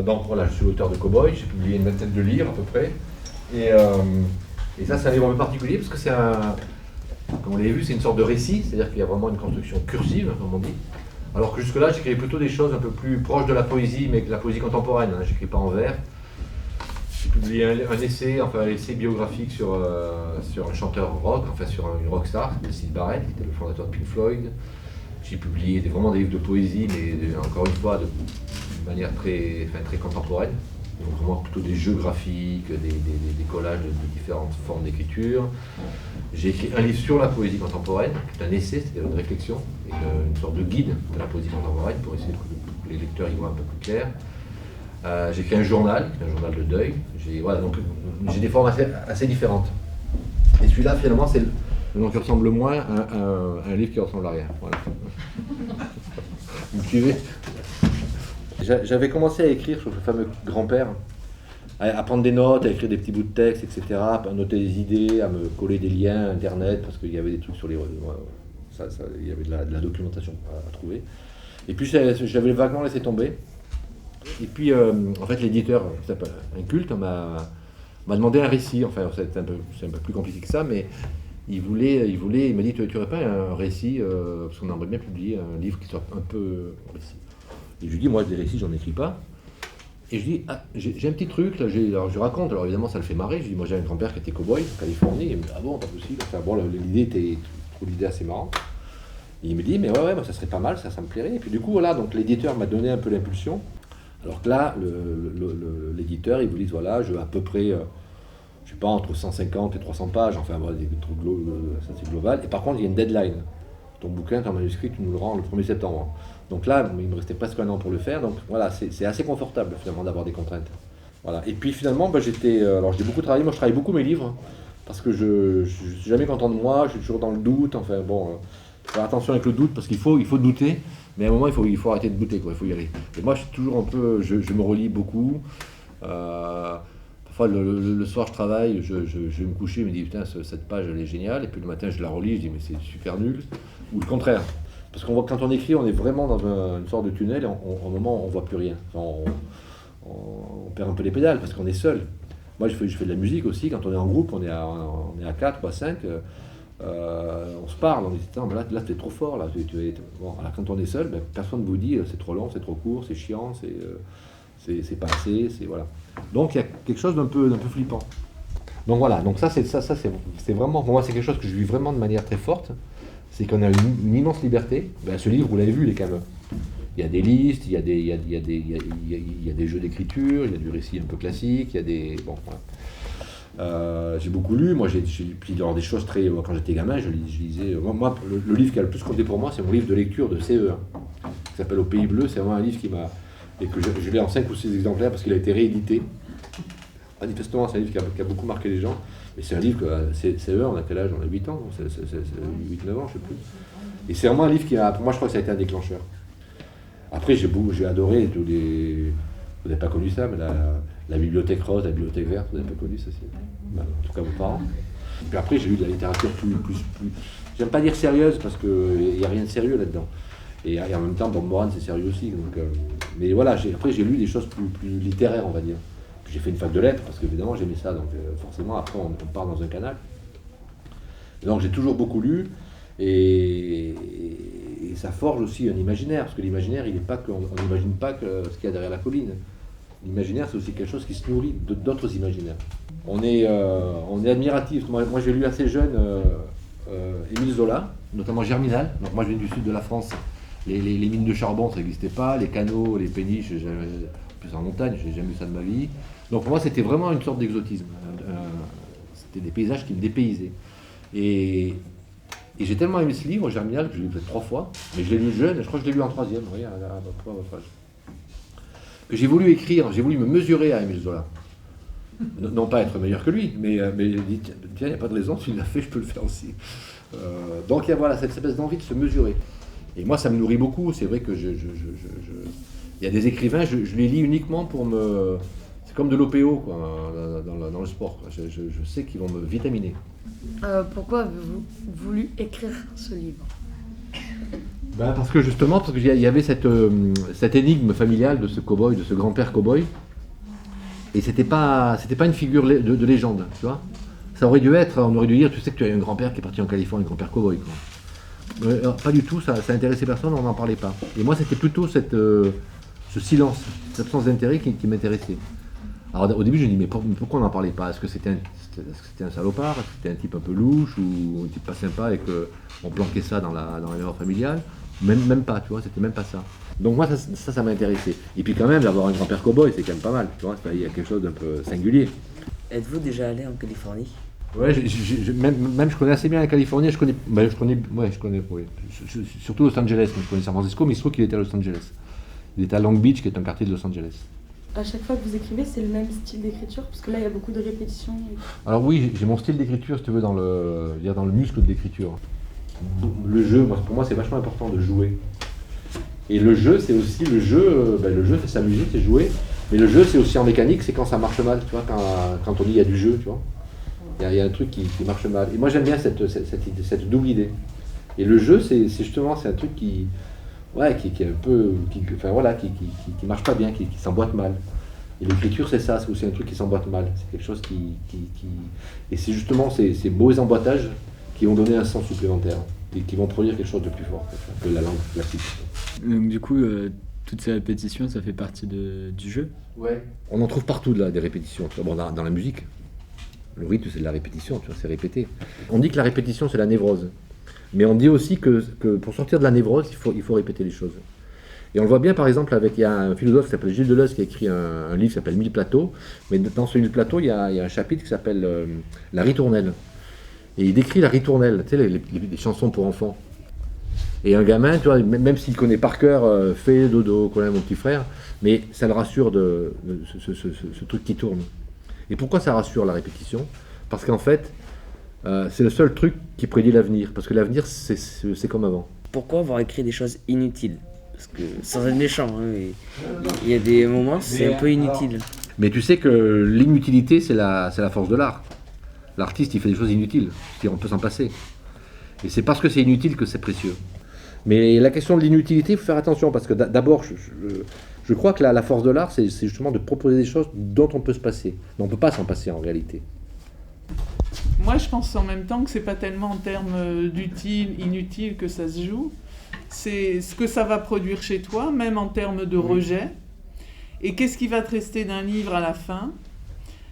Donc voilà, je suis auteur de Cowboy, j'ai publié une vingtaine de livres à peu près. Et ça, c'est un livre un peu particulier parce que c'est comme vous l'avez vu, c'est une sorte de récit, c'est-à-dire qu'il y a vraiment une construction cursive, comme on dit. Alors que jusque-là, j'écrivais plutôt des choses un peu plus proches de la poésie, mais de la poésie contemporaine. Hein. J'écris pas en vers. J'ai publié un essai, enfin un essai biographique sur un chanteur rock, enfin sur une rockstar, Syd Barrett, qui était le fondateur de Pink Floyd. J'ai publié vraiment des livres de poésie, mais encore une fois, de manière très contemporaine. Donc vraiment plutôt des jeux graphiques, des collages de différentes formes d'écriture. J'ai écrit un livre sur la poésie contemporaine, qui est un essai, c'était une réflexion, une sorte de guide de la poésie contemporaine pour essayer que les lecteurs y voient un peu plus clair. J'ai écrit un journal de deuil. Voilà, donc j'ai des formes assez différentes. Et celui-là, finalement, c'est le qui ressemble le moins à un livre qui ressemble à rien. Voilà. Vous me suivez ? J'avais commencé à écrire sur le fameux grand-père, à prendre des notes, à écrire des petits bouts de texte, etc., à noter des idées, à me coller des liens internet, parce qu'il y avait des trucs sur les... il y avait de la documentation à trouver. Et puis j'avais vaguement laissé tomber. Et puis, en fait, l'éditeur, qui s'appelle Inculte, m'a demandé un récit. Enfin, c'est un peu plus compliqué que ça, mais il m'a dit, tu n'aurais pas un récit, parce qu'on aimerait bien publier un livre qui soit un peu récit. Et je lui dis, moi, des récits, j'en écris pas. Et je dis, j'ai un petit truc, là, alors je raconte, alors évidemment, ça le fait marrer. Je dis, moi, j'ai un grand-père qui était cow-boy en Californie. Et il me dit, ah bon, pas possible. Enfin, bon, l'idée était l'idée assez marrante. Et il me dit, mais ouais, ça serait pas mal, ça me plairait. Et puis, du coup, voilà, donc l'éditeur m'a donné un peu l'impulsion. Alors que là, l'éditeur, il vous dit, voilà, je veux à peu près, je sais pas, entre 150 et 300 pages, enfin, voilà, des trucs, ça c'est global. Et par contre, il y a une deadline. Ton bouquin, ton manuscrit, tu nous le rends le 1er septembre. Donc là, il me restait presque un an pour le faire. Donc voilà, c'est assez confortable finalement d'avoir des contraintes. Voilà. Et puis finalement, alors j'ai beaucoup travaillé. Moi, je travaille beaucoup mes livres parce que je suis jamais content de moi. Je suis toujours dans le doute. Enfin bon, faire attention avec le doute parce qu'il faut douter. Mais à un moment, il faut arrêter de douter, quoi. Il faut y aller. Et moi, je suis toujours un peu, je me relis beaucoup. Parfois, le soir, je travaille, je vais me coucher, je me dis putain, cette page, elle est géniale. Et puis le matin, je la relis, je dis mais c'est super nul. Ou le contraire. Parce qu'on voit quand on écrit, on est vraiment dans une sorte de tunnel et au moment, on voit plus rien. Enfin, on perd un peu les pédales parce qu'on est seul. Moi, je fais de la musique aussi. Quand on est en groupe, on est à 4 ou à 5. On se parle, on dit là t'es trop fort, là. Bon, alors, quand on est seul, personne ne vous dit c'est trop long, c'est trop court, c'est chiant, c'est pas assez, voilà. Donc il y a quelque chose d'un peu flippant. Donc voilà, donc ça c'est vraiment, pour moi c'est quelque chose que je vis vraiment de manière très forte. C'est qu'on a une immense liberté. Ce livre, vous l'avez vu, il est quand même. Il y a des listes, il y a des jeux d'écriture, il y a du récit un peu classique, il y a des. Bon, voilà. J'ai beaucoup lu. Moi, j'ai des choses très. Quand j'étais gamin, je lisais. Moi, le livre qui a le plus compté pour moi, c'est mon livre de lecture de CE1, qui s'appelle Au Pays Bleu. C'est vraiment un livre qui m'a. Et que je l'ai en 5 ou 6 exemplaires parce qu'il a été réédité. Manifestement, c'est un livre qui a beaucoup marqué les gens. Mais c'est un livre que CE1, on a quel âge? On a 8 ans, c'est 8-9 ans, je sais plus. Et c'est vraiment un livre qui a. Pour moi, je crois que ça a été un déclencheur. Après, j'ai adoré tous les. Vous n'avez pas connu ça, mais la bibliothèque rose, la bibliothèque verte, vous n'avez pas connu ça, en tout cas vos parents. Et puis après, j'ai lu de la littérature plus j'aime pas dire sérieuse parce qu'il n'y a rien de sérieux là-dedans. Et en même temps, Bob Moran, c'est sérieux aussi. Donc, mais voilà, après, j'ai lu des choses plus littéraires, on va dire. Puis j'ai fait une fac de lettres parce qu'évidemment, j'aimais ça. Donc forcément, après, on part dans un canal. Et donc j'ai toujours beaucoup lu. Et ça forge aussi un imaginaire, parce que l'imaginaire, on n'imagine pas ce qu'il y a derrière la colline. L'imaginaire, c'est aussi quelque chose qui se nourrit d'autres imaginaires. On est admiratif. Moi, j'ai lu assez jeune Émile Zola, notamment Germinal. Donc moi, je viens du sud de la France. Les mines de charbon, ça n'existait pas. Les canaux, les péniches, plus en montagne, j'ai jamais vu ça de ma vie. Donc pour moi, c'était vraiment une sorte d'exotisme. C'était des paysages qui me dépaysaient. Et j'ai tellement aimé ce livre, Germinal, que je l'ai lu peut-être 3 fois, mais je l'ai lu jeune, je crois que je l'ai lu en 3e, oui, à votre âge. Que j'ai voulu écrire, j'ai voulu me mesurer à Émile Zola. Non pas être meilleur que lui, mais dit, tiens, il n'y a pas de raison, s'il l'a fait, je peux le faire aussi. Donc il y a voilà, cette espèce d'envie de se mesurer. Et moi, ça me nourrit beaucoup, c'est vrai que il y a des écrivains, je les lis uniquement pour me... C'est comme de l'OPO, quoi, dans le sport, quoi. Je sais qu'ils vont me vitaminer. Pourquoi avez-vous voulu écrire ce livre ? Parce que justement, parce qu'il y avait cette énigme familiale de ce cow-boy, de ce grand-père cow-boy, et c'était pas une figure de légende, tu vois. Ça aurait dû être, on aurait dû dire, tu sais que tu as un grand-père qui est parti en Californie, un grand-père cow-boy, quoi. Pas du tout, ça intéressait personne, on n'en parlait pas. Et moi, c'était plutôt ce silence, cette absence d'intérêt qui m'intéressait. Alors au début, je me dis, mais pourquoi on n'en parlait pas? Est-ce que c'était un salopard? Est-ce que c'était un type un peu louche ou un type pas sympa et qu'on planquait ça dans la mémoire familiale? Même pas, tu vois, c'était même pas ça. Donc moi, ça m'a intéressé. Et puis quand même, d'avoir un grand-père cow-boy, c'est quand même pas mal, tu vois, il y a quelque chose d'un peu singulier. Êtes-vous déjà allé en Californie? Ouais, même je connais assez bien la Californie, je connais, oui. Surtout Los Angeles, mais je connais San Francisco, mais il se trouve qu'il était à Los Angeles. Il était à Long Beach, qui est un quartier de Los Angeles. À chaque fois que vous écrivez, c'est le même style d'écriture? Parce que là, il y a beaucoup de répétitions. Alors oui, j'ai mon style d'écriture, si tu veux, dans le muscle de l'écriture. Le jeu, pour moi, c'est vachement important de jouer. Et le jeu, c'est aussi le jeu, le jeu, c'est s'amuser, c'est jouer. Mais le jeu, c'est aussi en mécanique, c'est quand ça marche mal, tu vois, quand on dit il y a du jeu, tu vois. Il y a un truc qui marche mal. Et moi, j'aime bien cette double idée. Et le jeu, c'est un truc qui est un peu, qui marche pas bien, qui s'emboîte mal. Et l'écriture, c'est ça, c'est aussi un truc qui s'emboîte mal. C'est quelque chose et c'est justement ces beaux emboîtages qui vont donner un sens supplémentaire et qui vont produire quelque chose de plus fort que la langue classique. Donc du coup, toutes ces répétitions, ça fait partie du jeu? Ouais. On en trouve partout là, des répétitions. Bon, dans la musique, le rythme, c'est de la répétition, tu vois, c'est répété. On dit que la répétition, c'est la névrose. Mais on dit aussi que pour sortir de la névrose, il faut répéter les choses. Et on le voit bien par exemple il y a un philosophe qui s'appelle Gilles Deleuze qui a écrit un livre qui s'appelle 1000 plateaux. Mais dans ce 1000 plateaux, il y a un chapitre qui s'appelle La ritournelle. Et il décrit la ritournelle, tu sais, les chansons pour enfants. Et un gamin, tu vois, même s'il connaît par cœur Fais dodo, connaît mon petit frère, mais ça le rassure de ce truc qui tourne. Et pourquoi ça rassure la répétition? Parce qu'en fait, c'est le seul truc qui prédit l'avenir. Parce que l'avenir, c'est comme avant. Pourquoi avoir écrit des choses inutiles? Parce que, sans être méchant, hein, il y a des moments, c'est un peu inutile. Mais tu sais que l'inutilité, c'est la force de l'art. L'artiste, il fait des choses inutiles, on peut s'en passer. Et c'est parce que c'est inutile que c'est précieux. Mais la question de l'inutilité, il faut faire attention, parce que d'abord, je crois que la force de l'art, c'est justement de proposer des choses dont on peut se passer. Mais on ne peut pas s'en passer en réalité. Moi, je pense en même temps que c'est pas tellement en termes d'utile, inutile que ça se joue. C'est ce que ça va produire chez toi, même en termes de rejet. Et qu'est-ce qui va te rester d'un livre à la fin?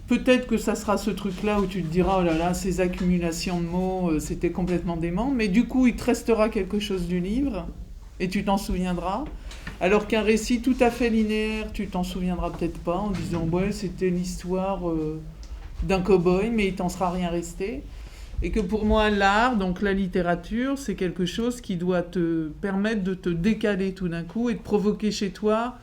Peut-être que ça sera ce truc-là où tu te diras, oh là là, ces accumulations de mots, c'était complètement dément. Mais du coup, il te restera quelque chose du livre et tu t'en souviendras. Alors qu'un récit tout à fait linéaire, tu t'en souviendras peut-être pas en disant, ouais, c'était l'histoire d'un cow-boy, mais il t'en sera rien resté. Et que pour moi, l'art, donc la littérature, c'est quelque chose qui doit te permettre de te décaler tout d'un coup et de provoquer chez toi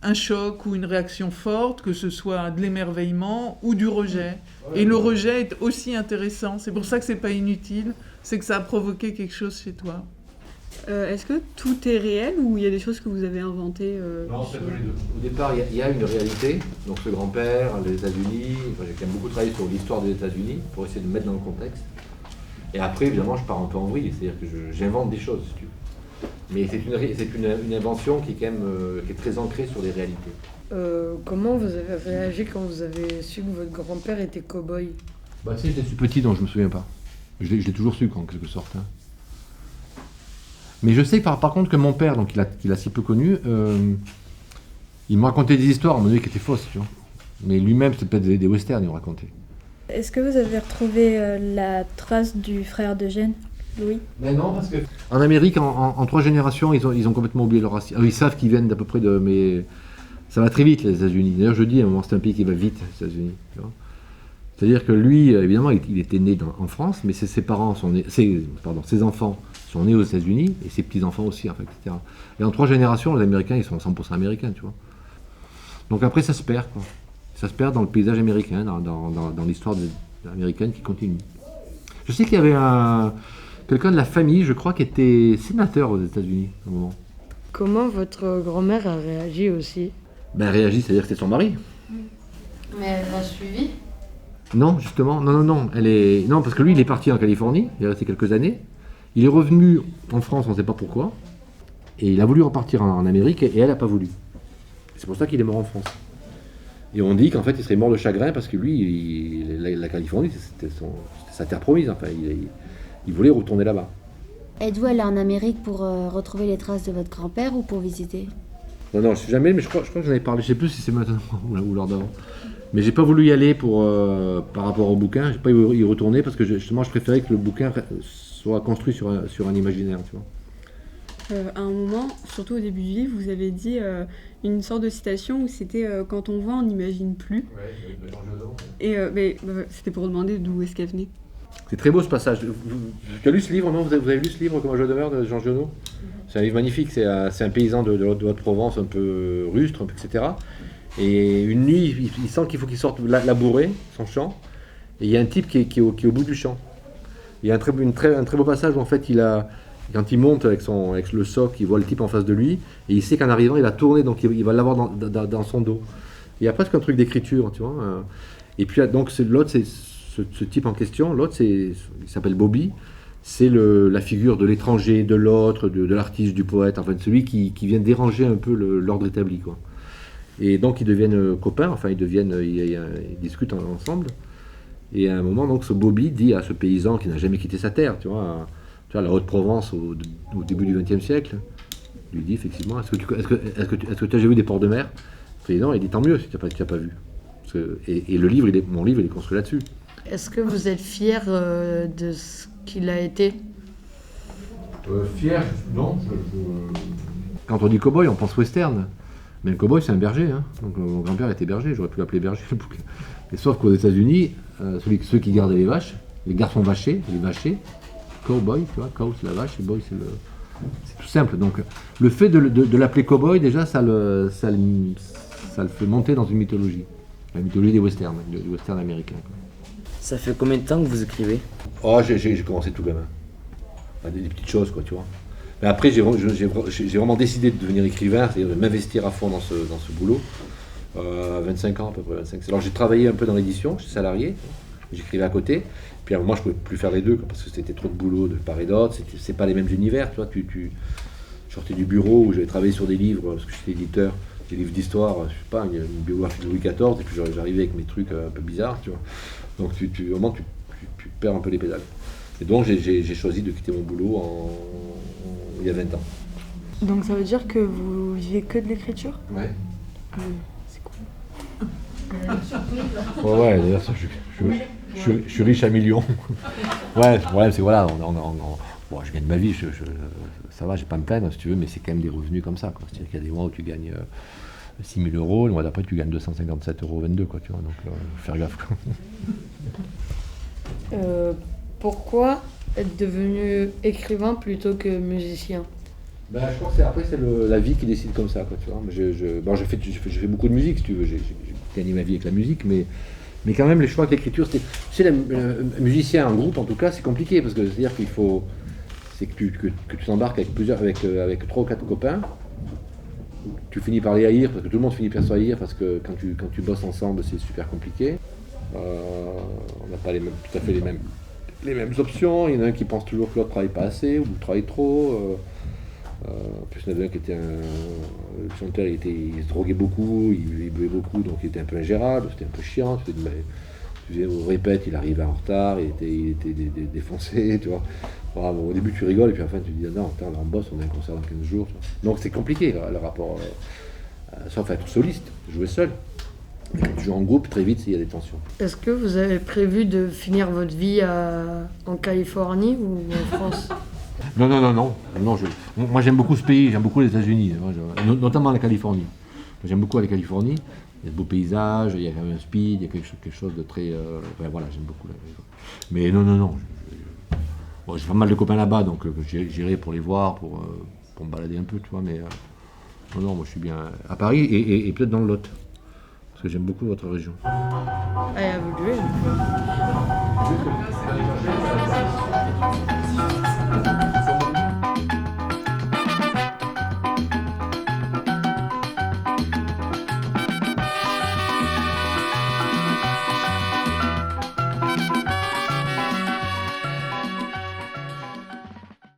un choc ou une réaction forte, que ce soit de l'émerveillement ou du rejet. Et le rejet est aussi intéressant. C'est pour ça que c'est pas inutile, c'est que ça a provoqué quelque chose chez toi. Est-ce que tout est réel ou il y a des choses que vous avez inventées Non, c'est que les deux. Au départ, il y a une réalité. Donc ce grand-père, les États-Unis. J'ai quand même beaucoup travaillé sur l'histoire des États-Unis pour essayer de me mettre dans le contexte. Et après, évidemment, je pars un peu en vrille. C'est-à-dire que j'invente des choses, si tu veux. Mais c'est une invention qui est quand même qui est très ancrée sur des réalités. Comment vous avez réagi quand vous avez su que votre grand-père était cow-boy? Tu sais, j'étais petit, donc je me souviens pas. Je l'ai toujours su, en quelque sorte. Hein. Mais je sais par contre que mon père, donc il a si peu connu, il me racontait des histoires à un moment donné qui étaient fausses, tu vois. Mais lui-même, c'était peut-être des westerns, il me racontait. Est-ce que vous avez retrouvé la trace du frère d'Eugène, Louis? Mais non, parce que... En Amérique, en 3 générations, ils ont complètement oublié leur racine. Ils savent qu'ils viennent d'à peu près de... Mais ça va très vite, les États-Unis. D'ailleurs, je dis, à un moment, c'est un pays qui va vite, les États-Unis. Tu vois. C'est-à-dire que lui, évidemment, il était né en France, mais ses enfants sont nés aux États-Unis, et ses petits-enfants aussi, en fait, etc. Et en 3 générations, les Américains, ils sont 100% américains, tu vois. Donc après, ça se perd, quoi. Ça se perd dans le paysage américain, dans l'histoire américaine qui continue. Je sais qu'il y avait quelqu'un de la famille, je crois, qui était sénateur aux États-Unis, à un moment. Comment votre grand-mère a réagi aussi? Réagi, c'est-à-dire que c'était son mari. Mais elle l'a suivi? Non, justement, non. Non, parce que lui, il est parti en Californie, il est resté quelques années. Il est revenu en France, on ne sait pas pourquoi. Et il a voulu repartir en Amérique et elle n'a pas voulu. C'est pour ça qu'il est mort en France. Et on dit qu'en fait il serait mort de chagrin parce que lui, la Californie, c'était sa terre promise. Enfin, il voulait retourner là-bas. Êtes-vous allé en Amérique pour retrouver les traces de votre grand-père ou pour visiter? Non, je suis jamais, mais je crois que j'en avais parlé. Je sais plus si c'est maintenant ou lors d'avant. Mais j'ai pas voulu y aller par rapport au bouquin. J'ai pas y retourner parce que justement je préférais que le bouquin soit construit sur un imaginaire, tu vois. À un moment, surtout au début du livre, vous avez dit une sorte de citation où c'était quand on voit, on n'imagine plus. Ouais, de Jean Genot. Et c'était pour demander d'où est-ce qu'elle venait. C'est très beau ce passage. Tu as lu ce livre, non? Vous avez lu ce livre, Comme un jeu de meurtre, de Jean Genot? C'est un livre magnifique. C'est un paysan de Haute-Provence, un peu rustre, etc. Et une nuit, il sent qu'il faut qu'il sorte labourer son champ. Et il y a un type qui est au bout du champ. Il y a un très beau passage où en fait quand il monte avec le soc, il voit le type en face de lui, et il sait qu'en arrivant, il a tourné, donc il va l'avoir dans son dos. Il y a presque un truc d'écriture, tu vois. Et puis donc l'autre, c'est ce type en question. L'autre, il s'appelle Bobby. C'est la figure de l'étranger, de l'autre, de l'artiste, du poète, enfin de celui qui vient déranger un peu l'ordre établi, quoi. Et donc ils deviennent copains, enfin ils discutent ensemble. Et à un moment, donc, ce Bobby dit à ce paysan qui n'a jamais quitté sa terre, tu vois, la Haute-Provence au début du XXe siècle, lui dit effectivement, est-ce que tu as déjà vu des ports de mer? Il dit non, il dit tant mieux si tu n'as pas vu. Et mon livre, il est construit là-dessus. Est-ce que vous êtes fier de ce qu'il a été? Fier, non. Quand on dit cow-boy, on pense western. Mais le cow-boy, c'est un berger. Hein. Donc, mon grand-père était berger, j'aurais pu l'appeler berger. Et sauf qu'aux États-Unis, ceux qui gardaient les vaches, les garçons vachés, les vachers, cow-boy, tu vois, cow c'est la vache, et boy c'est tout simple. Donc le fait de l'appeler cow-boy, déjà, ça le fait monter dans une mythologie. La mythologie des westerns, du western américain. Quoi. Ça fait combien de temps que vous écrivez? Oh, j'ai commencé tout gamin. Des petites choses, quoi, tu vois. Mais après, j'ai vraiment décidé de devenir écrivain, c'est-à-dire de m'investir à fond dans ce boulot. 25 ans à peu près, 25. Alors j'ai travaillé un peu dans l'édition, j'étais salarié, j'écrivais à côté. Puis à un moment, je ne pouvais plus faire les deux, parce que c'était trop de boulot de part et d'autre. C'est pas les mêmes univers, tu vois. Je sortais du bureau où j'avais travaillé sur des livres, parce que j'étais éditeur, des livres d'histoire, je sais pas, une biographie de Louis XIV, et puis j'arrivais avec mes trucs un peu bizarres, tu vois. Donc au moment, tu perds un peu les pédales. Et donc j'ai choisi de quitter mon boulot il y a 20 ans. Donc ça veut dire que vous vivez que de l'écriture? Ouais. C'est cool. Ouais, d'ailleurs, je suis riche à millions. Ouais, le problème, c'est que voilà, bon, je gagne ma vie, ça va, j'ai pas à me plaindre, si tu veux, mais c'est quand même des revenus comme ça, quoi. C'est-à-dire qu'il y a des mois où tu gagnes 6 000 €, le mois d'après, tu gagnes 257,22 €, quoi, tu vois, donc faut faire gaffe, quoi. Pourquoi être devenu écrivain plutôt que musicien? Ben, je crois que c'est la vie qui décide comme ça, quoi, tu vois. Je fais beaucoup de musique, si tu veux, j'ai gagné ma vie avec la musique, mais quand même, les choix avec l'écriture, c'est le musicien en groupe, en tout cas, c'est compliqué, parce que c'est-à-dire qu'il faut, c'est que tu t'embarques avec 3 ou 4 copains, tu finis par les haïr, parce que tout le monde finit par se haïr, parce que quand tu bosses ensemble, c'est super compliqué. On n'a pas tout à fait les mêmes options. Il y en a un qui pense toujours que l'autre travaille pas assez, ou travaille trop. En plus, il y en avait un qui était le chanteur, il se droguait beaucoup, il buvait beaucoup, donc il était un peu ingérable, c'était un peu chiant. Tu faisais au répète, il arrivait en retard, il était défoncé, tu vois. Bon, au début, tu rigoles, et puis à la fin, tu te dis, non, attends, là, on bosse, on a un concert dans 15 jours. Tu vois. Donc c'est compliqué, le rapport, sauf être soliste, jouer seul. Mais quand tu joues en groupe, très vite, il y a des tensions. Est-ce que vous avez prévu de finir votre vie en Californie ou en France? Non. Moi, j'aime beaucoup ce pays, j'aime beaucoup les États-Unis, notamment la Californie. J'aime beaucoup la Californie. Il y a de beaux paysages, il y a quand même un speed, il y a quelque chose de très... voilà, j'aime beaucoup. Mais non. Bon, j'ai pas mal de copains là-bas, donc j'irai pour les voir, pour me balader un peu, tu vois. Mais non, moi, je suis bien à Paris et peut-être dans le Lot. Parce que j'aime beaucoup votre région. Allez, à vous de jouer.